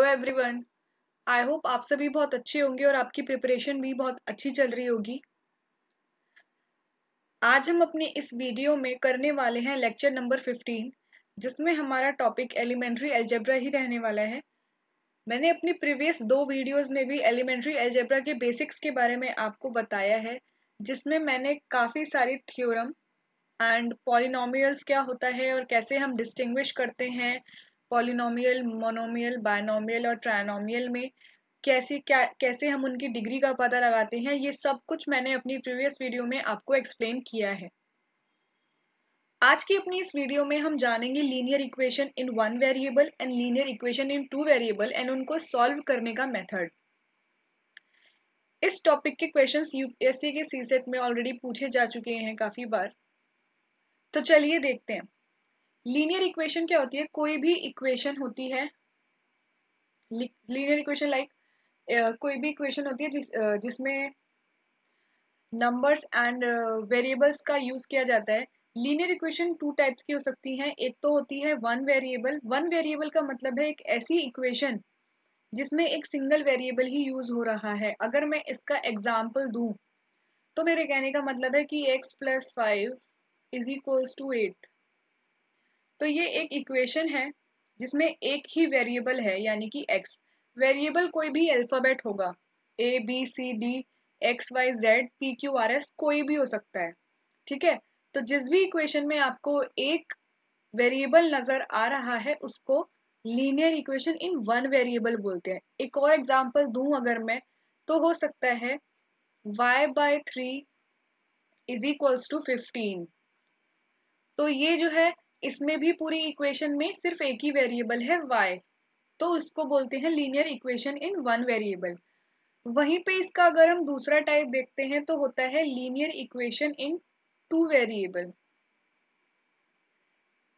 Everyone. I hope आप सभी बहुत अच्छे होंगे और आपकी प्रिपरेशन भी बहुत अच्छी चल रही होगी। आज हम अपने इस वीडियो में करने वाले हैं लेक्चर नंबर 15, जिसमें हमारा टॉपिक एलिमेंट्री अलजेब्रा ही रहने वाला है। मैंने अपनी प्रीवियस 2 वीडियोस में भी एलिमेंट्री अलजेब्रा के बेसिक्स के बारे में आपको बताया है, जिसमें मैंने काफ़ी सारी थ्योरम एंड पॉलिनोमियल्स क्या होता है और कैसे हम डिस्टिंग्विश करते हैं पॉलिनोमियल, मोनोमियल, बायनोमियल और ट्रायनोमियल में कैसे हम उनकी डिग्री का पता लगाते हैं, ये सब कुछ मैंने अपनी प्रीवियस वीडियो में आपको एक्सप्लेन किया है। आज की अपनी इस वीडियो में हम जानेंगे linear equation in 1 variable and linear equation in 2 variable and उनको सॉल्व करने का मेथड। इस टॉपिक के क्वेश्चंस यूपीएससी के सीसेट में ऑलरेडी पूछे जा चुके हैं काफी बार, तो चलिए देखते हैं। लीनियर इक्वेशन क्या होती है? कोई भी इक्वेशन होती है, लीनियर इक्वेशन कोई भी इक्वेशन होती है जिसमें नंबर्स एंड वेरिएबल्स का यूज किया जाता है। लीनियर इक्वेशन 2 टाइप्स की हो सकती हैं। एक तो होती है वन वेरिएबल का मतलब है एक ऐसी इक्वेशन जिसमें एक सिंगल वेरिएबल ही यूज हो रहा है। अगर मैं इसका एग्जाम्पल दूं तो मेरे कहने का मतलब है कि x + 5 = 8। तो ये एक इक्वेशन है जिसमें एक ही वेरिएबल है, यानी कि x। वेरिएबल कोई भी अल्फाबेट होगा, ABCD XYZ PQRS, कोई भी हो सकता है। ठीक है, तो जिस भी इक्वेशन में आपको एक वेरिएबल नजर आ रहा है उसको लीनियर इक्वेशन इन 1 वेरिएबल बोलते हैं। एक और एग्जांपल दूं अगर मैं, तो हो सकता है y/3 = 15। तो ये जो है, इसमें भी पूरी इक्वेशन में सिर्फ एक ही वेरिएबल है y, तो इसको बोलते हैं लीनियर इक्वेशन इन 1 वेरिएबल। वहीं पे इसका अगर हम दूसरा टाइप देखते हैं तो होता है linear equation in 2 variable.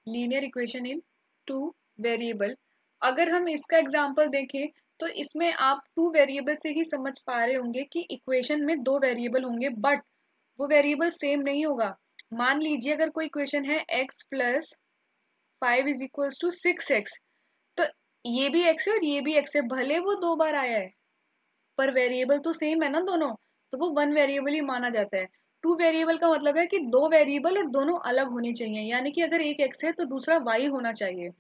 Linear equation in 2 variable, अगर हम इसका एग्जांपल देखें तो इसमें आप 2 वेरिएबल से ही समझ पा रहे होंगे कि इक्वेशन में 2 वेरिएबल होंगे, बट वो वेरिएबल सेम नहीं होगा। मान लीजिए अगर कोई इक्वेशन है x + 5 = 6x, तो ये भी x है और ये भी x है, भले वो 2 बार आया है पर वेरिएबल तो सेम है ना दोनों, तो वो 1 वेरिएबल ही माना जाता है। 2 वेरिएबल का मतलब है कि 2 वेरिएबल और दोनों अलग होने चाहिए, यानी कि अगर एक x है तो दूसरा y होना चाहिए।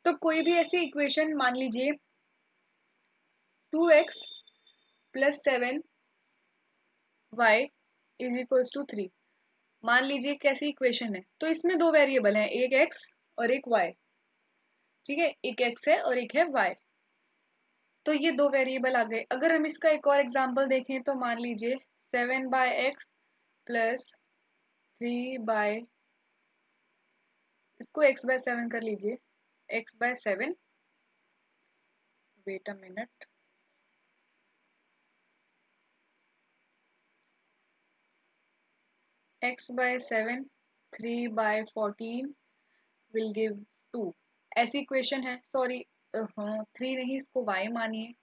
तो कोई भी ऐसी इक्वेशन मान लीजिए 2x + 7y = 3, मान लीजिए कैसी इक्वेशन है, तो इसमें 2 वेरिएबल हैं, एक x और एक y। ठीक है, एक x है और एक है y, तो ये 2 वेरिएबल आ गए। अगर हम इसका एक और एग्जांपल देखें तो मान लीजिए 7/x + 3 इसको x/7 कर लीजिए, x/7, wait a minute, x/7 3/14 will give 2। ऐसी इक्वेशन है, सॉरी, हाँ 3 नहीं, इसको y मानिए,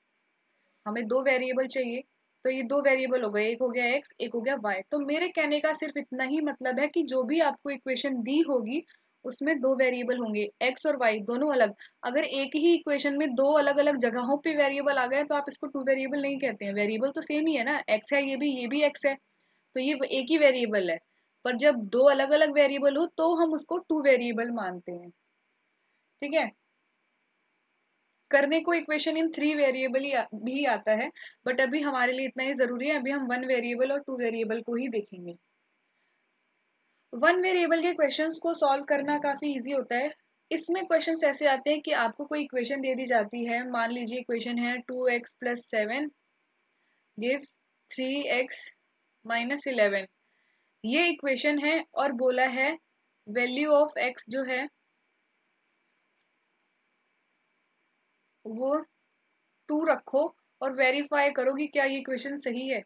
हमें 2 वेरिएबल चाहिए, तो ये 2 वेरिएबल हो गए, एक हो गया x, एक हो गया y। तो मेरे कहने का सिर्फ इतना ही मतलब है कि जो भी आपको इक्वेशन दी होगी उसमें 2 वेरिएबल होंगे, x और y दोनों अलग। अगर एक ही इक्वेशन में 2 अलग अलग जगहों पे वेरिएबल आ गए तो आप इसको 2 वेरिएबल नहीं कहते हैं, वेरिएबल तो सेम ही है ना, x है, ये भी x है, तो ये एक ही वेरिएबल है। पर जब 2 अलग अलग वेरिएबल हो तो हम उसको 2 वेरिएबल मानते हैं। ठीक है, करने को इक्वेशन इन 3 वेरिएबल भी आता है, बट अभी हमारे लिए इतना ही जरूरी है, अभी हम 1 वेरिएबल और 2 वेरिएबल को ही देखेंगे। 1 वेरिएबल के क्वेश्चंस को सॉल्व करना काफी इजी होता है। इसमें क्वेश्चंस ऐसे आते हैं कि आपको कोई इक्वेशन दे दी जाती है, मान लीजिए इक्वेशन है 2x + 7 gives 3x - 11। ये इक्वेशन है और बोला है वैल्यू ऑफ x जो है वो 2 रखो और वेरीफाई करो कि क्या ये इक्वेशन सही है।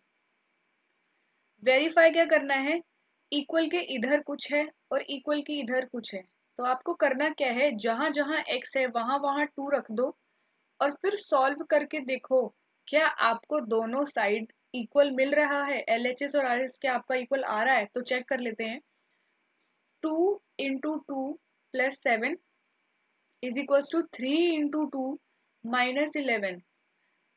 वेरीफाई क्या करना है, इक्वल के इधर कुछ है और इक्वल के इधर कुछ है, तो आपको करना क्या है, जहां जहां x है वहां वहां 2 रख दो और फिर सॉल्व करके देखो क्या आपको दोनों साइड इक्वल मिल रहा है, LHS और RHS क्या आपका इक्वल आ रहा है। तो चेक कर लेते हैं। 2 × 2 + 7 = 3 × 2 -11,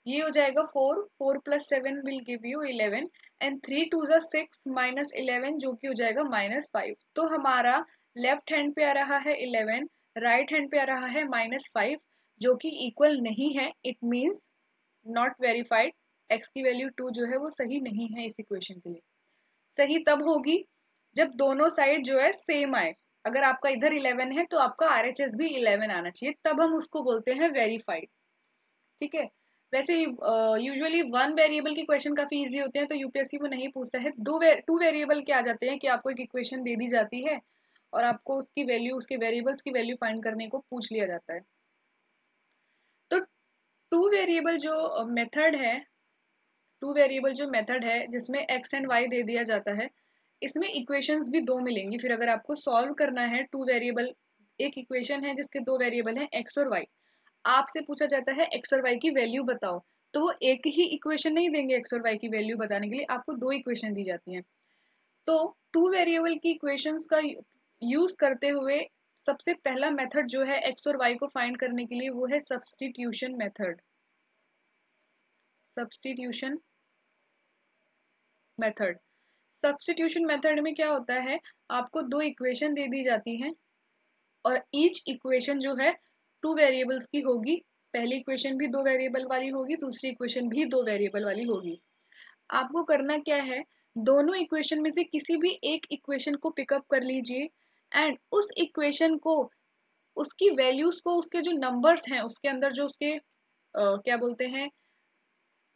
ये हो जाएगा 4, 4 + 7 विल गिव यू 11 एंड 3 2 ज़ा 6 -11 जो कि हो जाएगा -5। तो हमारा लेफ्ट हैंड पे आ रहा है 11, राइट हैंड पे आ रहा है -5 जो कि इक्वल नहीं है। It means not verified. x की वैल्यू 2 जो है वो सही नहीं है इस इक्वेशन के लिए। सही तब होगी जब दोनों साइड जो है सेम आए। अगर आपका इधर 11 है तो आपका RHS भी 11 आना चाहिए, तब हम उसको बोलते हैं वेरीफाइड। ठीक है। वैसे यूजुअली वन वेरिएबल के क्वेश्चन काफी इजी होते हैं तो यूपीएससी वो नहीं पूछता है। टू वेरिएबल के आ जाते हैं कि आपको एक इक्वेशन दे दी जाती है और आपको उसकी वैल्यू, उसके वेरिएबल्स की वैल्यू फाइंड करने को पूछ लिया जाता है। तो टू वेरिएबल जो मेथड है, टू वेरिएबल जो मेथड है जिसमें x एंड y दे दिया जाता है, इसमें इक्वेशंस भी दो मिलेंगी। फिर अगर आपको सॉल्व करना है टू वेरिएबल, एक इक्वेशन है जिसके दो वेरिएबल हैं x और y, आपसे पूछा जाता है x और y की वैल्यू बताओ, तो वो एक ही इक्वेशन नहीं देंगे x और y की वैल्यू बताने के लिए, आपको दो इक्वेशन दी जाती हैं। तो टू वेरिएबल की इक्वेशंस का यूज करते हुए सबसे पहला मेथड जो है x और y को फाइंड करने के लिए वो है substitution method. Substitution method, substitution method में क्या होता है, आपको दो इक्वेशन दे दी जाती हैं और ईच इक्वेशन जो है टू वेरिएबल्स की होगी। पहली इक्वेशन भी दो वेरिएबल वाली होगी, दूसरी इक्वेशन भी दो वेरिएबल वाली होगी। आपको करना क्या है, दोनों इक्वेशन में से किसी भी एक इक्वेशन को पिकअप कर लीजिए एंड उस इक्वेशन को, उसकी वैल्यूज को, उसके जो नंबर्स हैं उसके अंदर जो उसके क्या बोलते हैं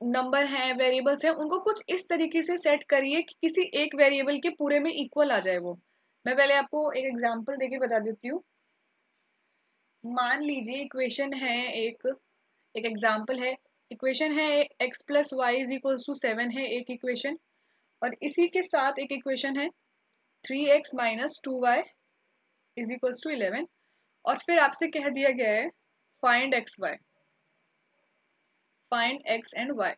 नंबर हैं, वेरिएबल्स हैं, उनको कुछ इस तरीके से सेट करिए कि किसी एक वेरिएबल के पूरे में इक्वल आ जाए वो। मैं पहले आपको एक एग्जांपल देके बता देती हूँ। मान लीजिए इक्वेशन है एक एग्जांपल है, इक्वेशन है x + y = 7 है एक इक्वेशन, और इसी के साथ एक इक्वेशन है 3x - 2y = 11, और फिर आपसे कह दिया गया है फाइंड x एंड y।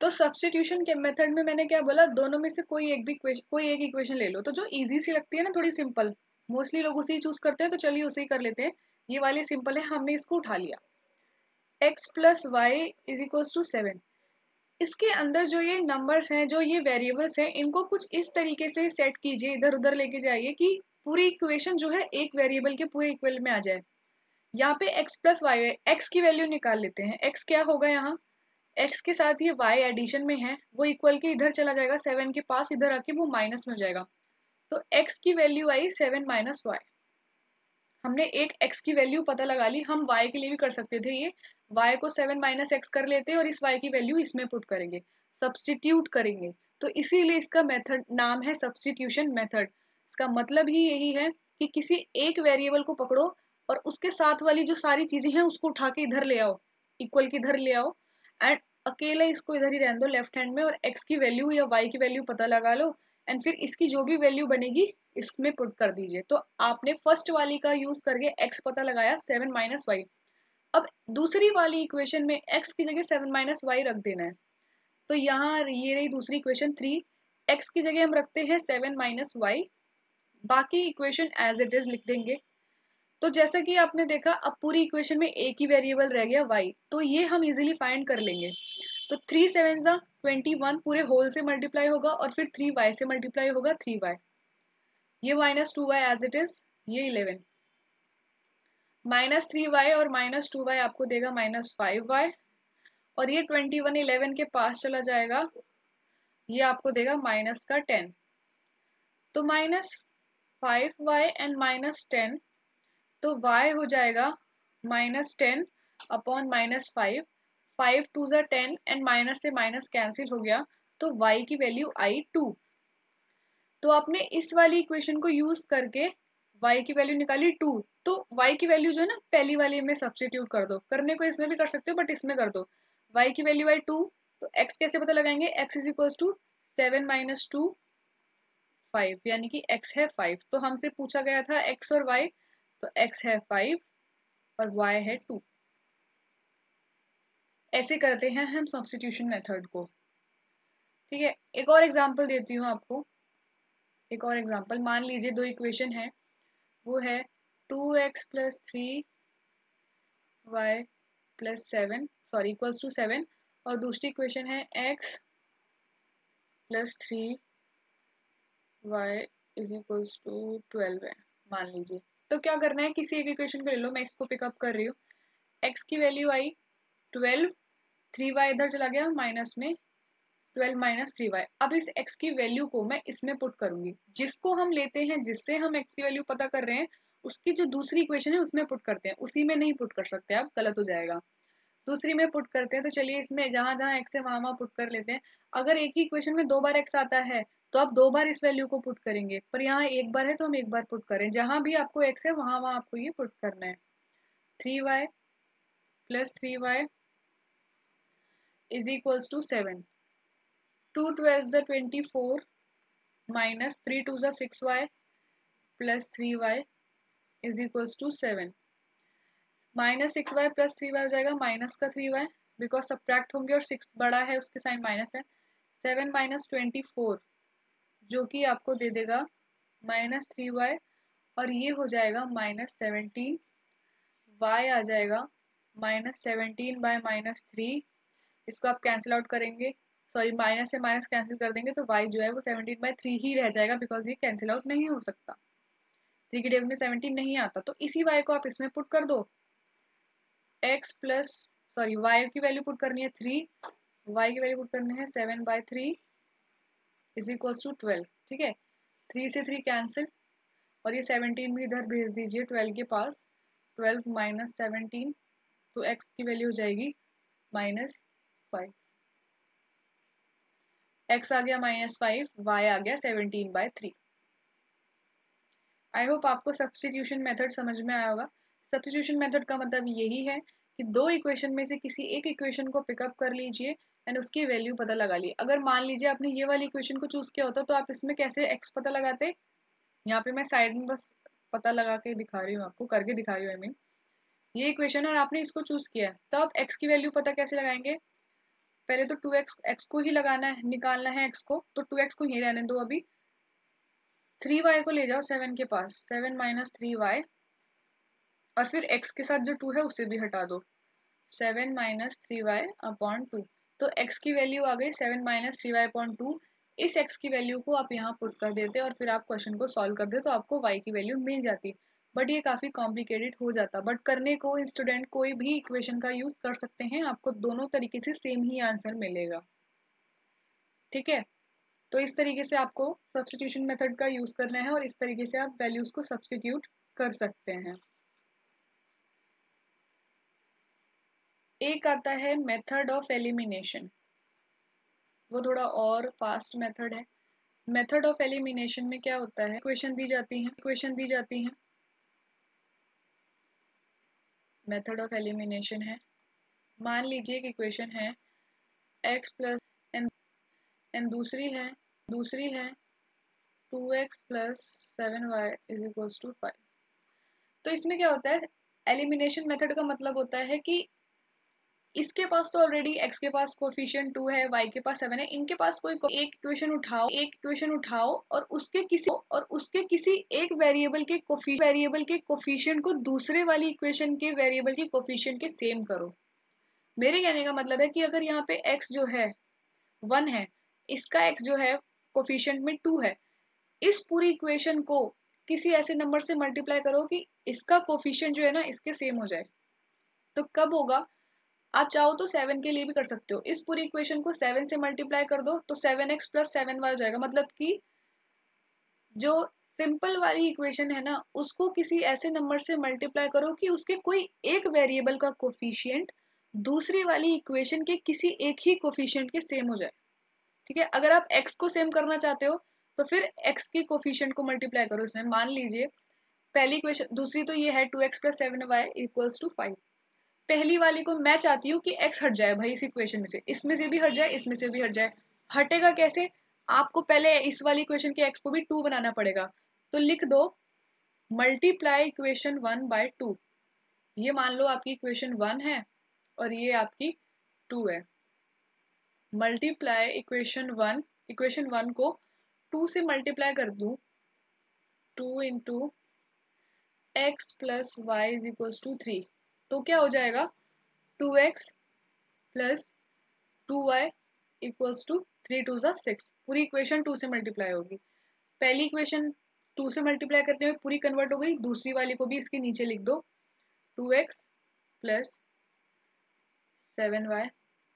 तो सब्स्टिट्यूशन के मेथड में मैंने क्या बोला, दोनों में से कोई एक इक्वेशन ले लो। तो जो इजी सी लगती है ना, थोड़ी सिंपल, मोस्टली लोग उसी चूज करते हैं, तो चलिए उसे ही कर लेते हैं। ये वाली सिंपल है, हमने इसको उठा लिया। x + y = 7, इसके अंदर जो ये नंबर्स हैं, जो ये वेरिएबल्स हैं, इनको कुछ इस तरीके से सेट कीजिए, इधर उधर लेके जाइए कि पूरी इक्वेशन जो है एक वेरिएबल के पूरे इक्वल में आ जाए। यहाँ पे x + y है, x की वैल्यू निकाल लेते हैं। x क्या होगा, यहाँ x के साथ ये y एडिशन में है, वो इक्वल के इधर चला जाएगा 7 के पास, इधर आके वो माइनस में हो जाएगा। तो x की वैल्यू आई 7 - y। हमने एक x की वैल्यू पता लगा ली, हम y के लिए भी कर सकते थे ये, y को 7 - x कर लेते और इस y की वैल्यू इसमें पुट करेंगे, सब्स्टिट्यूट करेंगे। तो इसीलिए इसका मेथड नाम है सब्स्टिट्यूशन मेथड। इसका मतलब ही यही है कि किसी एक वेरिएबल को पकड़ो और उसके साथ वाली जो सारी चीजें हैं उसको उठा के इधर ले आओ, इक्वल के इधर ले आओ, एंड अकेले इसको इधर ही रहने दो लेफ्ट हैंड में, और x की वैल्यू या y की वैल्यू पता लगा लो एंड फिर इसकी जो भी वैल्यू बनेगी इसमें पुट कर दीजिए। तो आपने फर्स्ट वाली का यूज करके x पता लगाया 7 - y। अब दूसरी वाली इक्वेशन में x की जगह 7 - y रख देना है। तो यहाँ ये रही दूसरी इक्वेशन 3, x की जगह हम रखते हैं 7 - y, बाकी इक्वेशन एज इट इज लिख देंगे। तो जैसा कि आपने देखा, अब पूरी इक्वेशन में एक ही वेरिएबल रह गया y, तो ये हम इजीली फाइंड कर लेंगे। तो 3 7 21 पूरे होल से मल्टीप्लाई होगा और फिर 3y से मल्टीप्लाई होगा 3y, ये -2y एज इट इज, ये 11 -3y और -2y आपको देगा -5y, और ये 21 11 के पास चला जाएगा, ये आपको देगा -10। तो -5y एंड -10, तो y हो जाएगा -10 अपॉन -5, 5 2 ज़ा 10 एंड माइनस से माइनस कैंसिल हो गया, तो y की वैल्यू आई 2। तो आपने इस वाली इक्वेशन को यूज करके y की वैल्यू निकाली 2, तो y की वैल्यू जो है ना पहली वाली में सब्स्टिट्यूट कर दो, करने को इसमें भी कर सकते हो बट इसमें कर दो। y की वैल्यू आई 2, तो x कैसे पता लगाएंगे, x = 7 - 2 5, यानी कि x है 5। तो हमसे पूछा गया था x और y, तो x है 5 और y है 2। ऐसे करते हैं हम सब्स्टिट्यूशन मेथड को। ठीक है, एक और एग्जांपल देती हूँ आपको। एक और एग्जांपल, मान लीजिए दो इक्वेशन है, वो है 2x + 3y plus 7 sorry equals to 7 और दूसरी इक्वेशन है x plus 3y is equals to 12 है मान लीजिए। तो क्या करना है, किसी एक इक्वेशन को ले लो, मैं इसको पिकअप कर रही हूँ। x की वैल्यू आई 12, 3y इधर चला गया माइनस में, 12 माइनस 3y। अब इस x की वैल्यू को मैं इसमें पुट करूंगी, जिसको हम लेते हैं, जिससे हम x की वैल्यू पता कर रहे हैं, उसकी जो दूसरी इक्वेशन है उसमें पुट करते हैं। उसी में नहीं पुट कर सकते आप, गलत हो जाएगा। दूसरी में पुट करते हैं। तो चलिए इसमें जहां जहां x है वहां वहां पुट कर लेते हैं। अगर एक ही इक्वेशन में 2 बार x आता है तो आप 2 बार इस वैल्यू को पुट करेंगे, पर यहाँ एक बार है तो हम एक बार पुट करें। जहां भी आपको x है वहां वहां आपको ये पुट करना है। 3y plus 3y is equals to 7, 2 12 24 minus 3 2 6y plus 3y is equals to 7। Minus 6y plus 3y हो जाएगा माइनस का 3y, बिकॉज सब्ट्रैक्ट होंगे और 6 बड़ा है उसके साइन माइनस है। 7 माइनस 24 जो कि आपको दे देगा माइनस 3y, और ये हो जाएगा माइनस 17। y आ जाएगा माइनस 17 बाय माइनस 3। इसको आप कैंसिल आउट करेंगे, सॉरी माइनस से माइनस कैंसिल कर देंगे तो y जो है वो 17/3 ही रह जाएगा, बिकॉज ये कैंसिल आउट नहीं हो सकता। 3 की टेबल में 17 नहीं आता, तो इसी y को आप इसमें पुट कर दो। x प्लस सॉरी y की वैल्यू पुट करनी है 3, y की वैल्यू पुट करनी है 7/3 इज इक्वल टू 12। ठीक है, 3 से 3 कैंसिल और ये 17 भी इधर भेज दीजिए 12 के पास। 12 माइनस 17 तो x की वैल्यू हो जाएगी -5। x आ गया -5, y आ गया 17/3। आई होप आपको सब्स्टिट्यूशन मेथड समझ में आया होगा। सब्स्टिट्यूशन मेथड का मतलब यही है कि दो इक्वेशन में से किसी एक इक्वेशन को पिकअप कर लीजिए एंड उसकी वैल्यू पता लगा ली। अगर मान लीजिए आपने ये वाली इक्वेशन को चूज किया होता तो आप इसमें कैसे x पता लगाते। यहाँ पे मैं साइड में बस पता लगा के दिखा रही हूँ, आपको करके दिखा रही हूँ। आई मीन ये इक्वेशन है और आपने इसको चूज किया है, तो आप x की वैल्यू पता कैसे लगाएंगे। पहले तो 2x को ही लगाना है, निकालना है x को, तो 2x को यही रहने दो अभी। 3y को ले जाओ 7 के पास, 7 माइनस 3y, और फिर x के साथ जो 2 है उसे भी हटा दो, 7 माइनस 3y अपॉन 2। तो x की वैल्यू आ गई 7 माइनस 3y अपॉन 2। इस x की वैल्यू को आप यहाँ पुट कर देते और फिर आप क्वेश्चन को सॉल्व कर दे तो आपको y की वैल्यू मिल जाती। बट ये काफी कॉम्प्लिकेटेड हो जाता, बट करने को स्टूडेंट कोई भी इक्वेशन का यूज कर सकते हैं, आपको दोनों तरीके से सेम ही आंसर मिलेगा। ठीक है, तो इस तरीके से आपको सब्स्टिट्यूशन मेथड का यूज करना है और इस तरीके से आप वैल्यूज को सब्स्टिट्यूट कर सकते हैं। एक आता है मेथड ऑफ एलिमिनेशन, वो थोड़ा और फास्ट मेथड है। मेथड ऑफ एलिमिनेशन में क्या होता है, इक्वेशन दी जाती हैं। मेथड ऑफ एलिमिनेशन है, मान लीजिए कि इक्वेशन है x प्लस एंड दूसरी है 2x plus 7y is equals to 5। तो इसमें क्या होता है, एलिमिनेशन मेथड का मतलब होता है कि इसके पास तो ऑलरेडी x के पास कोफिशिएंट 2 है, y के पास 7 है, इनके पास कोई एक इक्वेशन उठाओ और उसके किसी एक वेरिएबल के कोफिशिएंट को दूसरे वाली इक्वेशन के वेरिएबल के कोफिशिएंट के सेम करो। मेरे कहने का मतलब है कि अगर यहाँ पे x जो है 1 है, इसका x जो है कोफिशिएंट में 2 है, इस पूरी इक्वेशन को किसी ऐसे नंबर से मल्टीप्लाई करो कि इसका कोफिशिएंट जो है ना इसके सेम हो जाए। तो कब होगा, आप चाहो तो 7 के लिए भी कर सकते हो। इस पूरी इक्वेशन को 7 से मल्टीप्लाई कर दो तो 7x प्लस 7y हो जाएगा। मतलब कि जो सिंपल वाली इक्वेशन है ना उसको किसी ऐसे नंबर से मल्टीप्लाई करो कि उसके कोई एक वेरिएबल का कोफिशिएंट दूसरी वाली इक्वेशन के किसी एक ही कोफिशिएंट के सेम हो जाए। ठीक है, अगर आप x को सेम करना चाहते हो तो फिर x के कोफिशिएंट को मल्टीप्लाई करो इसमें। मान लीजिए पहली इक्वेशन, दूसरी तो ये है 2x plus 7y equals to 5। पहली वाली को मैं चाहती हूँ कि x हट जाए भाई इस इक्वेशन में से, इसमें से भी हट जाए, इसमें से भी हट जाए। हटेगा कैसे, आपको पहले इस वाली इक्वेशन के x को भी 2 बनाना पड़ेगा। तो लिख दो मल्टीप्लाई इक्वेशन 1 बाय 2। ये मान लो आपकी इक्वेशन 1 है और ये आपकी 2 है। मल्टीप्लाई इक्वेशन 1 को 2 से मल्टीप्लाई कर दूं, 2 into x plus y is equals to 3। तो क्या हो जाएगा, 2x plus 2y equals to 3 2 ज़ा 6। पूरी इक्वेशन 2 से मल्टीप्लाई होगी। पहली इक्वेशन 2 से मल्टीप्लाई करने में पूरी कन्वर्ट हो गई, दूसरी वाली को भी इसके नीचे लिख दो। 2x plus 7y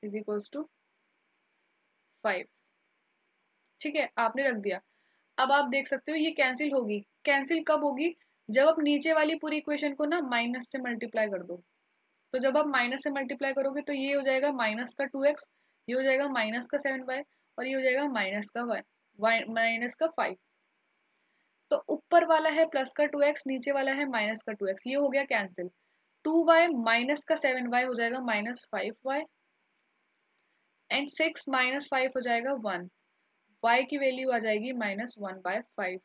is equals to 5। ठीक है, आपने रख दिया। अब आप देख सकते हो ये कैंसिल होगी। कैंसिल कब होगी? जब आप नीचे वाली पूरी इक्वेशन को ना माइनस से मल्टीप्लाई कर दो। तो जब आप माइनस से मल्टीप्लाई करोगे तो ये हो जाएगा माइनस का 2x, ये हो जाएगा माइनस का 7y, और ये हो जाएगा माइनस का 1 माइनस का 5। तो ऊपर वाला है प्लस का 2x, नीचे वाला है माइनस का 2x, ये हो गया कैंसिल। 2y माइनस का 7y हो जाएगा माइनस 5y, एंड 6 माइनस 5 हो जाएगा 1। y की वैल्यू आ जाएगी -1/5।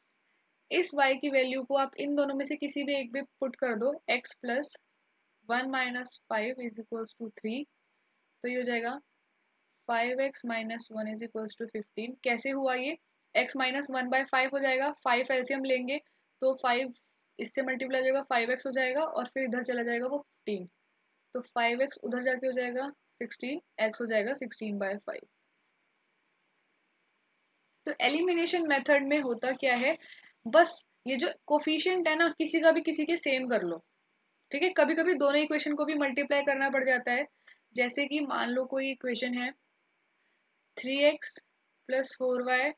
इस y की वैल्यू को आप इन दोनों में से किसी भी एक पे पुट कर दो। x plus 1 minus 5 is equals to 3। तो ये हो जाएगा 5x minus 1 is equals to 15। कैसे हुआ ये? x माइनस 1/5 हो जाएगा, 5 एलसीएम लेंगे तो 5 इससे मल्टीप्लाई हो जाएगा, 5x हो जाएगा, और फिर इधर चला जाएगा वो 15। तो 5x उधर जाके हो जाएगा 16, x हो जाएगा 16/5। तो एलिमिनेशन मेथड में होता क्या है, बस ये जो कोफिशिएंट है ना, किसी का भी किसी के सेम कर लो। ठीक है, कभी कभी दोनों इक्वेशन को भी मल्टीप्लाई करना पड़ जाता है। जैसे कि मान लो कोई इक्वेशन है 3x plus 4y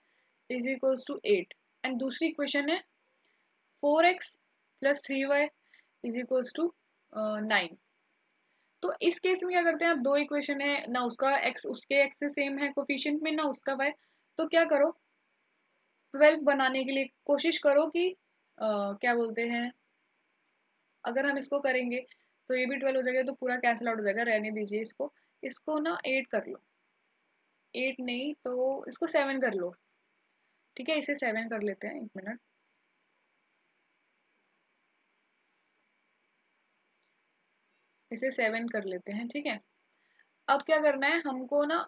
is equals to 8, and दूसरी इक्वेशन है 4x plus 3y is equals to 9। तो इस केस में क्या करते हैं, आप दो इक्वेशन है ना, उसका x उसके x से सेम है कोफिशिएंट में, ना उसका y। तो क्या करो, 12 बनाने के लिए कोशिश करो कि क्या बोलते हैं, अगर हम इसको करेंगे तो ये भी 12 हो जाएगा, तो पूरा कैंसिल आउट हो जाएगा, रहने दीजिए इसको। इसको ना 8 कर लो, 8 नहीं तो इसको 7 कर लो। ठीक है, इसे 7 कर लेते हैं, 1 मिनट। इसे 7 कर लेते हैं। ठीक है, अब क्या करना है हमको ना,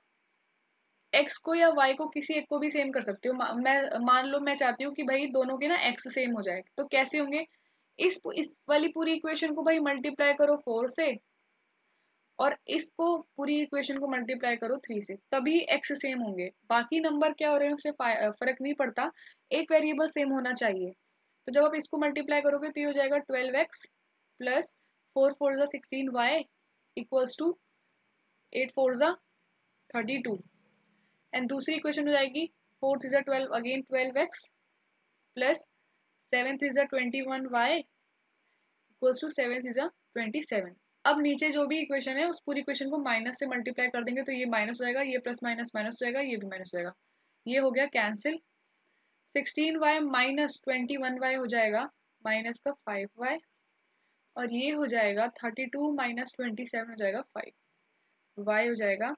x को या y को किसी एक को भी सेम कर सकते हो। मैं मान लो मैं चाहती हूँ कि भाई दोनों के ना x सेम हो जाए, तो कैसे होंगे? इस वाली पूरी इक्वेशन को भाई मल्टीप्लाई करो 4 से, और इसको पूरी इक्वेशन को मल्टीप्लाई करो 3 से, तभी x सेम होंगे। बाकी नंबर क्या हो रहे हैं उससे फर्क नहीं पड़ता, एक वेरिएबल सेम होना चाहिए। तो जब आप इसको मल्टीप्लाई करोगे तो ये हो जाएगा 12x प्लस 4 4 जा 16y इक्वल्स टू 8 4 जा 32। एंड दूसरी इक्वेशन हो जाएगी 4 3 जा 12, अगेन 12x प्लस 7 3 जा 21y इक्वल्स टू 7 3 जा 27। अब नीचे जो भी इक्वेशन है उस पूरी इक्वेशन को माइनस से मल्टीप्लाई कर देंगे, तो ये माइनस हो जाएगा, ये प्लस माइनस माइनस हो जाएगा, ये भी माइनस हो जाएगा, ये हो गया कैंसिल। 16y माइनस 21y हो जाएगा माइनस का 5y, और ये हो जाएगा 32 माइनस 27 हो जाएगा 5। y हो जाएगा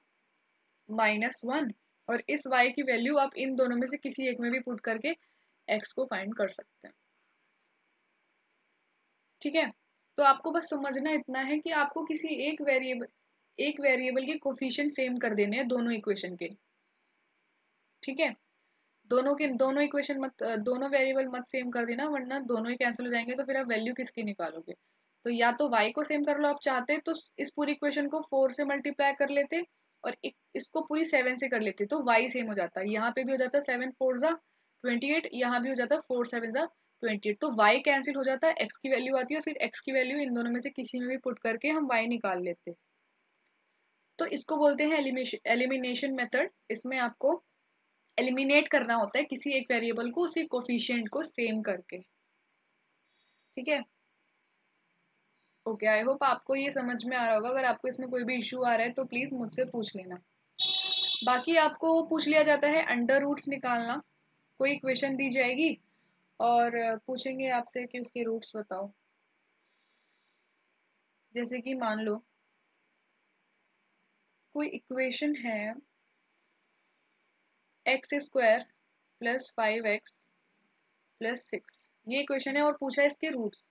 -1, और इस y की वैल्यू आप इन दोनों में से किसी एक में भी पुट करके x को फाइंड कर सकते हैं। ठीक है, तो आपको बस समझना इतना है कि आपको किसी एक वेरिएबल के कोफिशिएंट सेम कर देने हैं दोनों इक्वेशन के। ठीक है, दोनों इक्वेशन मत, दोनों वेरिएबल मत सेम कर देना, वरना दोनों ही कैंसिल हो जाएंगे, तो फिर आप वैल्यू किसकी निकालोगे? तो या तो y को सेम कर लो, आप चाहते तो इस पूरी इक्वेशन को 4 से मल्टीप्लाई कर लेते, और इसको पूरी 7 से कर लेते, तो y सेम हो जाता। यहाँ पे भी हो जाता 7 4 जा 28, यहाँ भी हो जाता 4 7 जा 28। तो y कैंसिल हो जाता है, x की वैल्यू आती है, और फिर x की वैल्यू इन दोनों में से किसी में भी पुट करके हम y निकाल लेते। तो इसको बोलते हैं एलिमिनेशन मेथड। इसमें आपको एलिमिनेट करना होता है किसी एक वेरिएबल को उसी कोफिशिएंट को सेम करके। ठीक है, ओके, आई होप आपको ये समझ में आ रहा होगा। अगर आपको इसमें कोई भी इश्यू आ रहा है तो प्लीज मुझसे पूछ लेना। बाकी आपको पूछ लिया जाता है अंडर रूट्स निकालना। कोई इक्वेशन दी जाएगी और पूछेंगे आपसे कि उसके रूट्स बताओ। जैसे कि मान लो कोई इक्वेशन है x² प्लस 5x प्लस 6, ये इक्वेशन है, और पूछा है इसके रूट्स।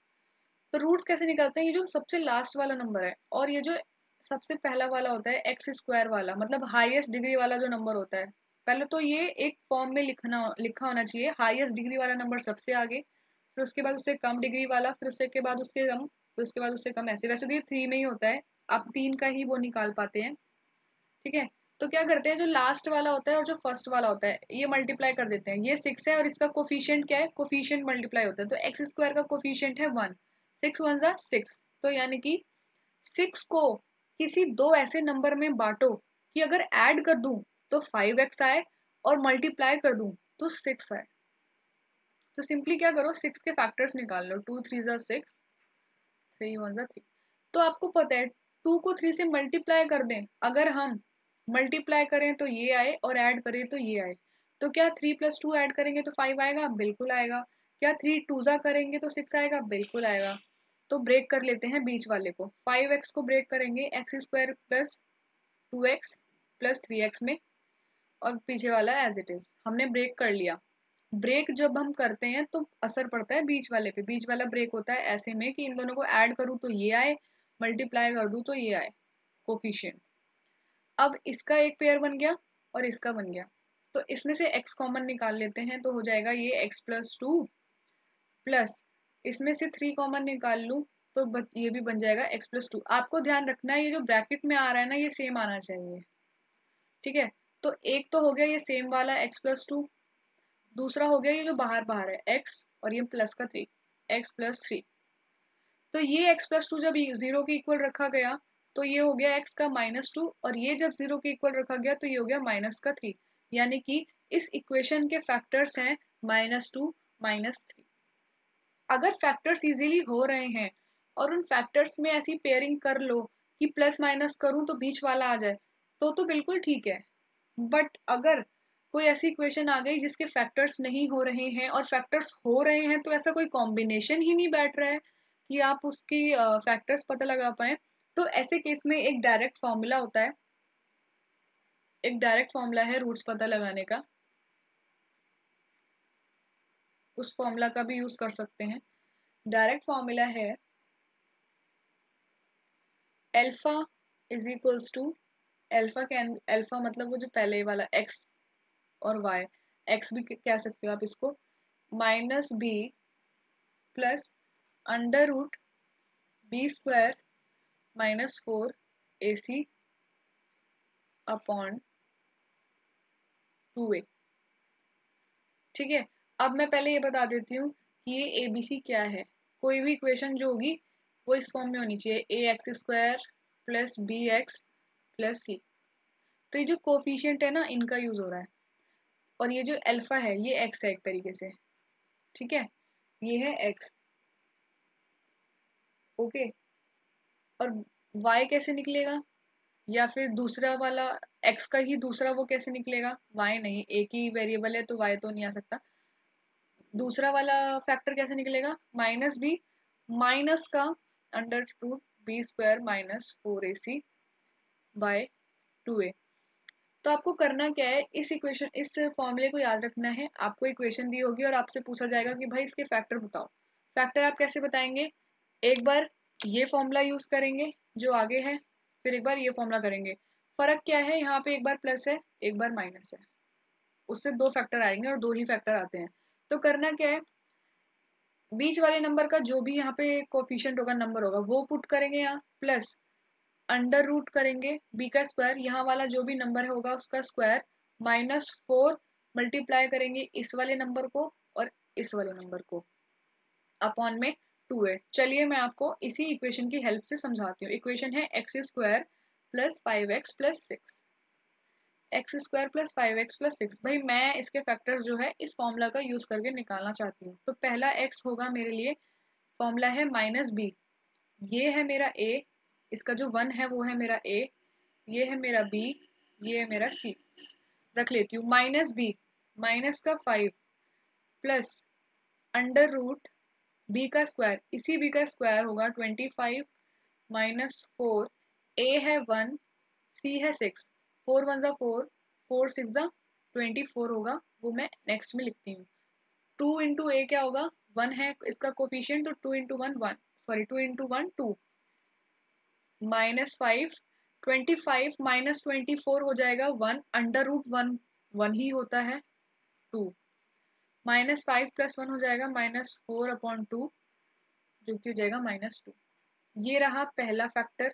तो रूट्स कैसे निकालते हैं? ये जो सबसे लास्ट वाला नंबर है और ये जो सबसे पहला वाला होता है x² वाला, मतलब हाईएस्ट डिग्री वाला जो नंबर होता है, पहले तो ये एक फॉर्म में लिखा होना चाहिए। हाईएस्ट डिग्री वाला नंबर सबसे आगे, फिर उसके बाद उससे कम डिग्री वाला, फिर उसके बाद उसके कम, फिर उसके बाद उससे कम, ऐसे। वैसे तो ये 3 में ही होता है, आप 3 का ही वो निकाल पाते हैं। ठीक है, तो क्या करते हैं, जो लास्ट वाला होता है और जो फर्स्ट वाला होता है ये मल्टीप्लाई कर देते हैं। ये 6 है और इसका कोफिशिएंट क्या है, कोफिशिएंट मल्टीप्लाई होता है, तो एक्स स्क्वायर का कोफिशिएंट है 1, 6 वन जा 6, तो यानी कि 6 को किसी दो ऐसे नंबर में बांटो कि अगर ऐड कर दूं तो 5x आए और मल्टीप्लाई कर दूं तो 6 आए। तो सिंपली क्या करो, 6 के फैक्टर्स निकाल लो, 2 3 जा 6, 3 1 जा 3। तो आपको पता है 2 को 3 से मल्टीप्लाई कर दें, अगर हम मल्टीप्लाई करें तो ये आए और ऐड करें तो ये आए, तो क्या 3 + 2 ऐड करेंगे तो 5 आएगा, बिल्कुल आएगा। क्या 3 2 जा करेंगे तो 6 आएगा, बिल्कुल आएगा। तो ब्रेक कर लेते हैं बीच वाले को, 5x को ब्रेक करेंगे x square plus 2x plus 3x में, और पीछे वाला एज इट इज हमने ब्रेक कर लिया। ब्रेक जब हम करते हैं तो असर पड़ता है बीच वाले पे, बीच वाला ब्रेक होता है ऐसे में कि इन दोनों को ऐड करूँ तो ये आए, मल्टीप्लाई कर दूं तो ये आए कोफिशिएंट। अब इसका एक पेयर बन गया और इसका बन गया, तो इसमें से x कॉमन निकाल लेते हैं, तो हो जाएगा ये x+2 प्लस इसमें से 3 कॉमन निकाल लूं तो ये भी बन जाएगा x+2। आपको ध्यान रखना है ये जो ब्रैकेट में आ रहा है ना ये सेम आना चाहिए। ठीक है, तो एक तो हो गया ये सेम वाला x+2, दूसरा हो गया ये जो बाहर बाहर है x, और ये प्लस का 3, x+3। तो ये x+2 जब 0 के इक्वल रखा गया तो ये हो गया x का -2, और ये जब 0 के इक्वल रखा गया तो ये हो गया -3, यानी कि इस इक्वेशन के फैक्टर्स हैं -2 -3। अगर फैक्टर्स इजीली हो रहे हैं और उन फैक्टर्स में ऐसी पेयरिंग कर लो कि प्लस माइनस करूं तो बीच वाला आ जाए, तो बिल्कुल ठीक है। बट अगर कोई ऐसी इक्वेशन आ गई जिसके फैक्टर्स नहीं हो रहे हैं और फैक्टर्स हो रहे हैं, तो ऐसा कोई कॉम्बिनेशन ही नहीं बैठ रहा है कि आप उसकी फैक्टर्स पता लगा पाए, तो ऐसे केस में एक डायरेक्ट फॉर्मूला होता है, एक डायरेक्ट फॉर्मूला है रूट्स पता लगाने का, उस फॉर्मूला का भी यूज कर सकते हैं। डायरेक्ट फॉर्मूला है alpha is equals to, alpha मतलब वो जो पहले वाला एक्स और वाई, एक्स भी कह सकते हो आप इसको, -b plus √b² -4ac upon 2a। ठीक है, अब मैं पहले ये बता देती हूँ कि ये abc क्या है। कोई भी इक्वेशन जो होगी वो इस फॉर्म में होनी चाहिए, ax² plus bx plus c। तो ये जो कोफिशिएंट है ना इनका यूज हो रहा है, और ये जो अल्फा है ये x है एक तरीके से। ठीक है, ये है x, ओके। और y कैसे निकलेगा, या फिर दूसरा वाला x का ही दूसरा वो कैसे निकलेगा, y नहीं, एक ही वेरिएबल है तो y तो नहीं आ सकता। दूसरा वाला फैक्टर कैसे निकलेगा, -b माइनस का √b² -4ac बाय 2a। तो आपको करना क्या है, इस इक्वेशन इस फॉर्मूले को याद रखना है। आपको इक्वेशन दी होगी और आपसे पूछा जाएगा कि भाई इसके फैक्टर बताओ। फैक्टर आप कैसे बताएंगे, एक बार ये फॉर्मूला यूज करेंगे जो आगे है, फिर एक बार ये फॉर्मूला करेंगे। फर्क क्या है, यहाँ पे एक बार प्लस है एक बार माइनस है, उससे दो फैक्टर आएंगे और दो ही फैक्टर आते हैं। तो करना क्या है, बीच वाले नंबर का जो भी यहाँ पे कोफिशिएंट होगा नंबर होगा वो पुट करेंगे यहाँ, प्लस अंडर रूट करेंगे बी का स्क्वायर, यहाँ वाला जो भी नंबर होगा उसका स्क्वायर, -4 मल्टीप्लाई करेंगे इस वाले नंबर को और इस वाले नंबर को, अपॉन में 2a। चलिए मैं आपको इसी इक्वेशन की हेल्प से समझाती हूँ। इक्वेशन है x² plus 5x plus 6, x² plus 5x plus 6। भाई मैं इसके फैक्टर्स जो है इस फॉर्मूला का यूज करके निकालना चाहती हूँ। तो पहला x होगा मेरे लिए, फॉर्मूला है -b, ये है मेरा a, इसका जो 1 है वो है मेरा a, ये है मेरा b, ये है मेरा c। रख लेती हूँ -b माइनस का 5 प्लस अंडर रूट b का स्क्वायर, इसी b का स्क्वायर होगा 25 -4, a है 1 c है 6, 4 1 4, 4 6 24 होगा, वो मैं नेक्स्ट में लिखती हूँ। 2 इंटू a क्या होगा, 1 है इसका कोफिशिएंट, तो 2 इंटू 1 1, सॉरी 2 इंटू 1 2, -5 25 -24 हो जाएगा 1, अंडर रूट 1 1 ही होता है 2, -5 + 1 हो जाएगा -4/2, जो कि हो जाएगा -2। ये रहा पहला फैक्टर।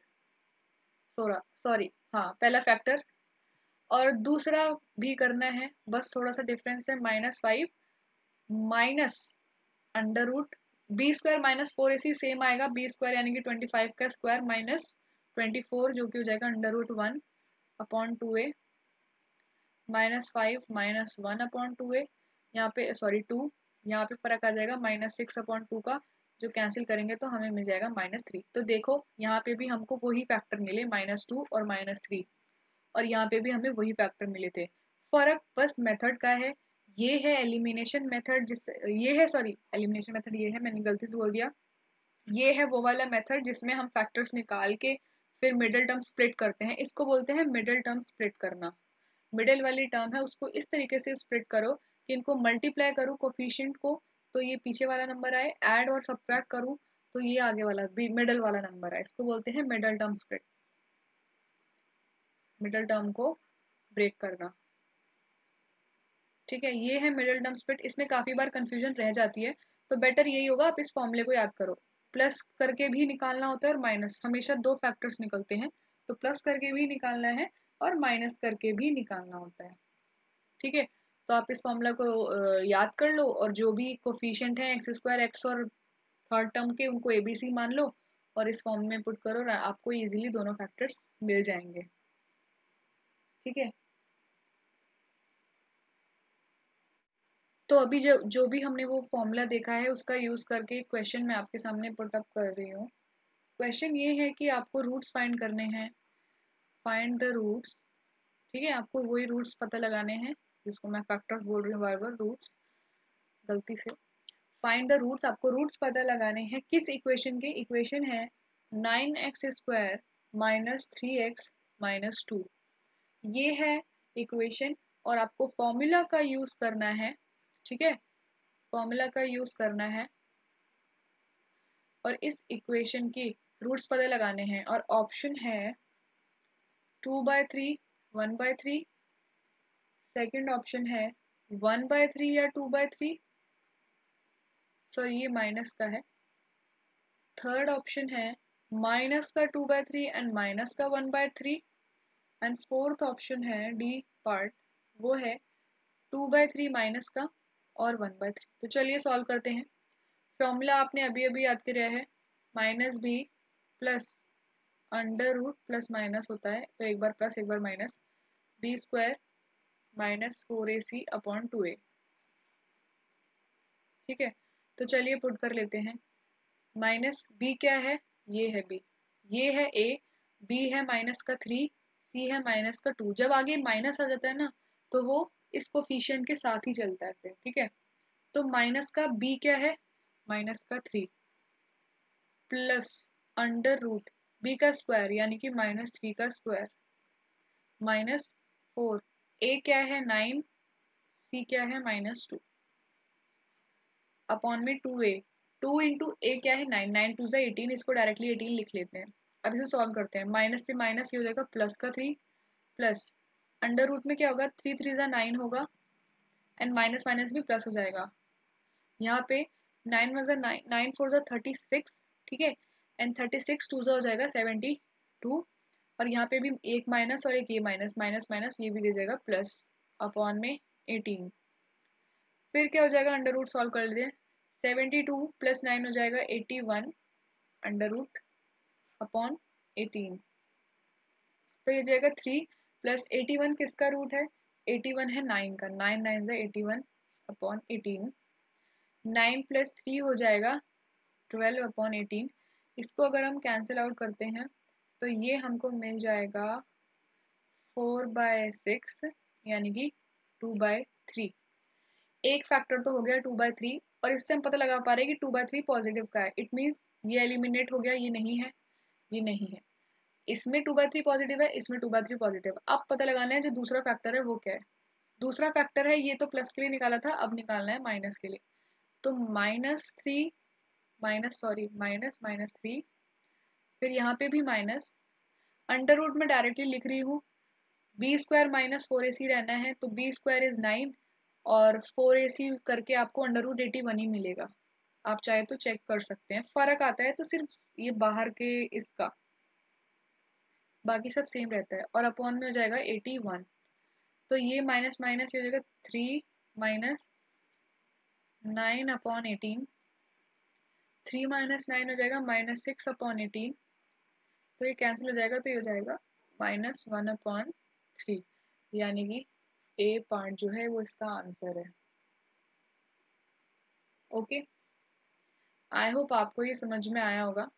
सॉरी, हाँ पहला फैक्टर, और दूसरा भी करना है, बस थोड़ा सा डिफरेंस है, -5 minus under root b² -4ac same आएगा, b² यानी कि 25 का स्क्वायर माइनस 24 जो कि हो जाएगा √1/2a, -5 -1/2a, यहाँ पे सॉरी 2, यहाँ पे फर्क आ जाएगा -6/2 का, जो कैंसिल करेंगे तो हमें मिल जाएगा -3। तो देखो यहाँ पे भी हमको वही फैक्टर मिले, -2 और -3, और यहाँ पे भी हमें वही फैक्टर मिले थे। फर्क बस मेथड का है। ये है एलिमिनेशन मेथड, ये है सॉरी एलिमिनेशन मेथड, ये है, मैंने गलती से बोल दिया, ये है वो वाला मेथड जिसमें हम फैक्टर्स निकाल के फिर मिडिल टर्म स्प्लिट करते हैं, इसको बोलते हैं मिडिल टर्म स्प्लिट करना। मिडिल वाली टर्म है उसको इस तरीके से स्प्लिट करो कि इनको मल्टीप्लाई करूँ कोफिशिएंट को, तो ये पीछे वाला नंबर आए, ऐड और सब्ट्रैक्ट करूँ तो ये आगे वाला मिडल वाला नंबर है, इसको बोलते हैं middle term split, middle term को ब्रेक करना। ठीक है, ये है मिडिल टर्म स्प्लिट, इसमें काफी बार कंफ्यूजन रह जाती है, तो बेटर यही होगा आप इस फॉर्मूले को याद करो। प्लस करके भी निकालना होता है और माइनस, हमेशा दो फैक्टर्स निकलते हैं, तो प्लस करके भी निकालना है और माइनस करके भी निकालना होता है। ठीक है, तो आप इस फॉर्मूला को याद कर लो, और जो भी कोफिशिएंट है x² x और थर्ड टर्म के, उनको ABC मान लो और इस फॉर्म में पुट करो, आपको इजीली दोनों फैक्टर्स मिल जाएंगे। ठीक है, तो अभी जो भी हमने वो फॉर्मूला देखा है उसका यूज करके क्वेश्चन मैं आपके सामने पुट अप कर रही हूँ। क्वेश्चन ये है कि आपको रूट्स फाइंड करने हैं, फाइंड द रूट्स। ठीक है, आपको वही रूट्स पता लगाने हैं जिसको मैं फैक्टर्स बोल रही हूँ बार बार, रूट्स गलती से। फाइंड द रूट्स, आपको रूट्स पता लगाने हैं किस इक्वेशन के, इक्वेशन है 9x² -3x-2, ये है इक्वेशन, और आपको फॉर्मूला का यूज करना है। ठीक है, फॉर्मूला का यूज करना है और इस इक्वेशन की रूट्स पता लगाने हैं, और ऑप्शन है 2/3, 1/3, सेकंड ऑप्शन है 1/3 या 2/3, सॉरी ये माइनस का है, थर्ड ऑप्शन है माइनस का 2/3 एंड माइनस का 1/3, एंड फोर्थ ऑप्शन है डी पार्ट, वो है 2/3 माइनस का और 1/3। तो चलिए सॉल्व करते हैं। फॉर्मूला आपने अभी अभी याद किया है, -b plus under root plus minus होता है, तो एक बार प्लस एक बार माइनस, b² -4ac/2a। ठीक है, तो चलिए पुट कर लेते हैं। माइनस b क्या है, ये है b, ये है a, b है -3, c है -2। जब आगे माइनस आ जाता है ना, तो वो इस कोफिशिएंट के साथ ही चलता है फिर। ठीक है, तो माइनस का b क्या है, -3 प्लस अंडर रूट b का स्क्वायर यानी कि -3 का स्क्वायर -4, a क्या है 9, c क्या है -2 अपॉन में 2a, 2 इंटू a क्या है 9, 9 2 18, इसको डायरेक्टली 18 लिख लेते हैं। अब इसे सॉल्व करते हैं, माइनस से माइनस ये हो जाएगा प्लस का 3, प्लस अंडर रूट में क्या होगा, 3 3 9 होगा, एंड माइनस माइनस भी प्लस हो जाएगा। यहाँ पे 9 1 9, 9 4 36, ठीक है, एंड 36 2 हो जाएगा 72, और यहाँ पे भी एक माइनस और एक ये माइनस, माइनस माइनस ये भी दे जाएगा प्लस अपॉन में 18। फिर क्या हो जाएगा, अंडर रूट सॉल्व कर लेते हैं, 72 प्लस 9 हो जाएगा 81 अंडर रूट अपॉन 18, तो ये जाएगा 3 प्लस 81 किसका रूट है, 81 है 9 का, 9 9 81 अपॉन 18, 9 प्लस 3 हो जाएगा 12 अपॉन 18। इसको अगर हम कैंसिल आउट करते हैं तो ये हमको मिल जाएगा 4/6 यानी कि 2/3। एक फैक्टर तो हो गया 2/3, और इससे हम पता लगा पा रहे हैं कि 2/3 पॉजिटिव का है, इट मीन्स ये एलिमिनेट हो गया, ये नहीं है, ये नहीं है, इसमें 2/3 पॉजिटिव है, इसमें 2/3 पॉजिटिव। अब पता लगाना है जो दूसरा फैक्टर है वो क्या है। दूसरा फैक्टर है, ये तो प्लस के लिए निकाला था, अब निकालना है माइनस के लिए, तो -3 माइनस सॉरी माइनस -3, फिर यहाँ पे भी माइनस, अंडर रूट में डायरेक्टली लिख रही हूँ, b² -4ac रहना है, तो b² इज 9 और 4ac करके आपको अंडर रूट 81 ही मिलेगा। आप चाहे तो चेक कर सकते हैं, फर्क आता है तो सिर्फ ये बाहर के इसका, बाकी सब सेम रहता है, और अपॉन में हो जाएगा 81। तो ये माइनस माइनस ये हो जाएगा 3 माइनस 9/18। 3 माइनस 9 हो जाएगा -6/18। तो ये कैंसिल हो जाएगा, तो ये हो जाएगा -1/3, यानी कि ए पार्ट जो है वो इसका आंसर है। ओके, आई होप आपको ये समझ में आया होगा।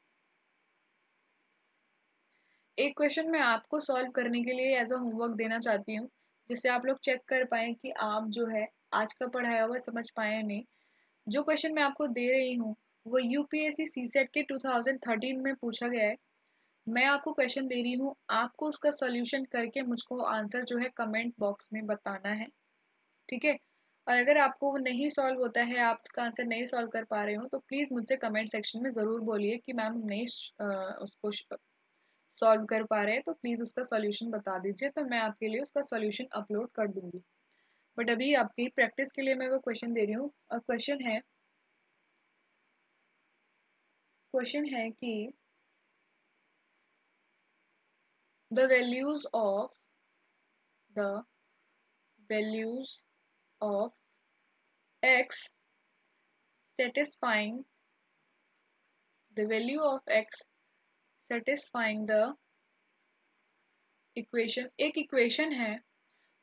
एक क्वेश्चन मैं आपको सॉल्व करने के लिए एज अ होमवर्क देना चाहती हूँ, जिससे आप लोग चेक कर पाए कि आप जो है आज का पढ़ाया हुआ समझ पाए या नहीं। जो क्वेश्चन मैं आपको दे रही हूँ वो यूपीएससी सीसेट के 2013 में पूछा गया है। मैं आपको क्वेश्चन दे रही हूँ, आपको उसका सॉल्यूशन करके मुझको आंसर जो है कमेंट बॉक्स में बताना है, ठीक है। और अगर आपको वो नहीं सॉल्व होता है, आप उसका आंसर नहीं सॉल्व कर पा रहे हो, तो प्लीज़ मुझसे कमेंट सेक्शन में ज़रूर बोलिए कि मैम नहीं उसको सॉल्व कर पा रहे हैं, तो प्लीज़ उसका सॉल्यूशन बता दीजिए, तो मैं आपके लिए उसका सॉल्यूशन अपलोड कर दूंगी। बट अभी आपकी प्रैक्टिस के लिए मैं वो क्वेश्चन दे रही हूँ, और क्वेश्चन है कि the the values of x satisfying the value of x satisfying the equation. एक इक्वेशन है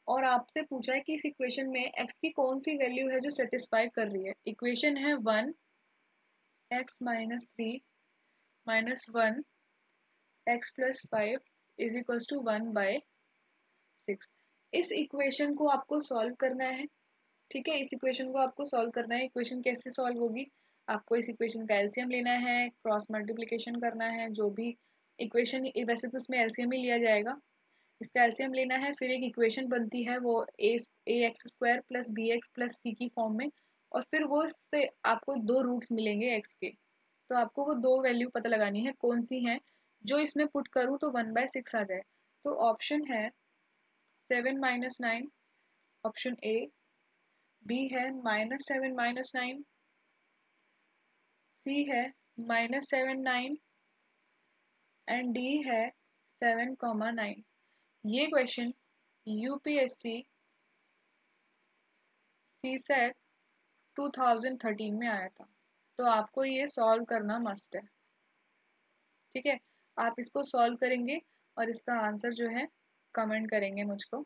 और आपसे पूछा है कि इस इक्वेशन में x की कौन सी वैल्यू है जो सेटिस्फाई कर रही है। इक्वेशन है 1x-3 - 1 x+5 is equals to 1/6। इस इक्वेशन को आपको सॉल्व करना है, ठीक है। इस इक्वेशन को आपको सॉल्व करना है। इक्वेशन कैसे सॉल्व होगी, आपको इस इक्वेशन का एलसीएम लेना है, क्रॉस मल्टीप्लिकेशन करना है, जो भी इक्वेशन, वैसे तो उसमें एलसीएम ही लिया जाएगा, इसका एलसीएम लेना है। फिर एक इक्वेशन बनती है वो ax² + bx + c की फॉर्म में, और फिर वो इससे आपको दो रूट्स मिलेंगे x के, तो आपको वो दो वैल्यू पता लगानी है कौन सी है। जो इसमें पुट करूँ तो 1/6 आ जाए। तो ऑप्शन है 7 - 9, ऑप्शन ए। बी है -7 - 9, सी है -7 - 9, एंड डी है 7, 9। ये क्वेश्चन यूपीएससी सीसेट 2013 में आया था, तो आपको ये सॉल्व करना मस्ट है, ठीक है। आप इसको सॉल्व करेंगे और इसका आंसर जो है कमेंट करेंगे मुझको,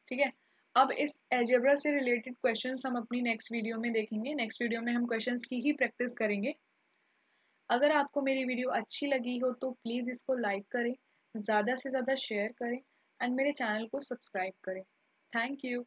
ठीक है। अब इस एल्जेब्रा से रिलेटेड क्वेश्चंस हम अपनी नेक्स्ट वीडियो में देखेंगे। नेक्स्ट वीडियो में हम क्वेश्चंस की ही प्रैक्टिस करेंगे। अगर आपको मेरी वीडियो अच्छी लगी हो तो प्लीज़ इसको लाइक करें, ज़्यादा से ज़्यादा शेयर करें, एंड मेरे चैनल को सब्सक्राइब करें। Thank you.